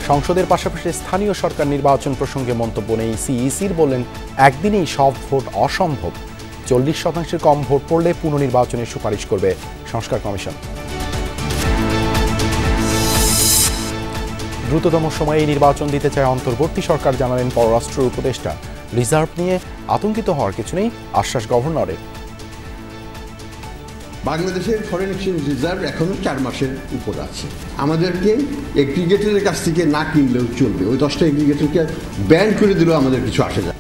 সংসদের পাশাপাশি স্থানীয় সরকার নির্বাচন প্রসঙ্গে মন্তব্য নেই সিইসির, বললেন একদিনেই সব ভোট অসম্ভব। 40% কম ভোট পড়লে পুনর্নির্বাচনের সুপারিশ করবে সংস্কার কমিশন। দ্রুততম সময়ে নির্বাচন দিতে চায় অন্তর্বর্তী সরকার, জানালেন পররাষ্ট্র উপদেষ্টা। রিজার্ভ নিয়ে আতঙ্কিত হওয়ার কিছু নেই, আশ্বাস গভর্নরের। বাংলাদেশের ফরেন এক্সচেঞ্জ রিজার্ভ এখনো 4 মাসের উপর আছে। আমাদেরকে এগ্রিগেটরের কাছ থেকে না কিনলেও চলবে, ওই 10টা এগ্রিগেটরকে ব্যান করে দিলেও আমাদের কিছু আসে যায়।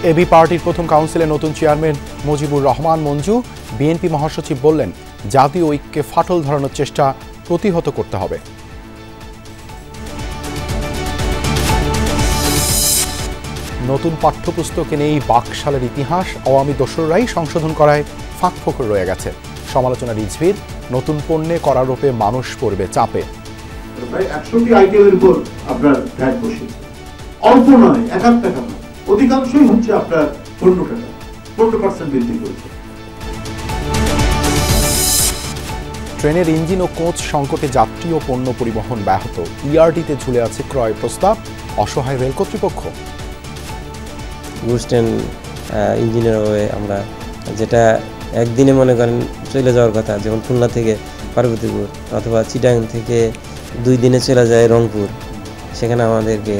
এবি পার্টির প্রথম কাউন্সিলে নতুন চেয়ারম্যান মুজিবুর রহমান মঞ্জু। বিএনপি মহাসচিব বললেন, জাতীয় ঐক্যে ফাটল ধরানোর চেষ্টা প্রতিহত করতে হবে। নতুন পাঠ্যপুস্তকে নেই বাকশালের ইতিহাস, আওয়ামী দোসররাই সংশোধন করায় ফাঁকফোকর রয়ে গেছে। সমালোচনা রিজভির, নতুন পণ্যে করারোপে মানুষ পড়বে চাপে। প্রায় 100টি আইটেমের উপর আপনার ভ্যাট বসিয়েছে, অল্প নয়, 1 টাকা নয়, অধিকাংশই হচ্ছে আপনার 15 টাকা, 15% বৃদ্ধি করেছে। ট্রেনের ইঞ্জিন ও কোচ সংকটে যাত্রী ও পণ্য পরিবহন ব্যাহত। ইআরটিতে ঝুলে আছে ক্রয় প্রস্তাব, অসহায় রেল কর্তৃপক্ষ। গুডস ট্রেন ইঞ্জিনের অভাবে আমরা যেটা একদিনে মনে করেন চলে যাওয়ার কথা, যেমন খুলনা থেকে পার্বতীপুর অথবা চিটাং থেকে 2 দিনে চলে যায় রংপুর, সেখানে আমাদেরকে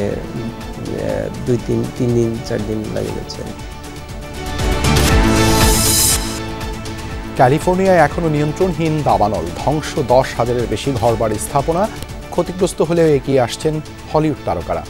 3 দিন 4 দিন লাগে যাচ্ছে। ক্যালিফোর্নিয়ায় এখনো নিয়ন্ত্রণহীন দাবানল, ধ্বংস 10,000-এর বেশি ঘরবাড়ি স্থাপনা। ক্ষতিগ্রস্ত হলেও এগিয়ে আসছেন হলিউড তারকারা।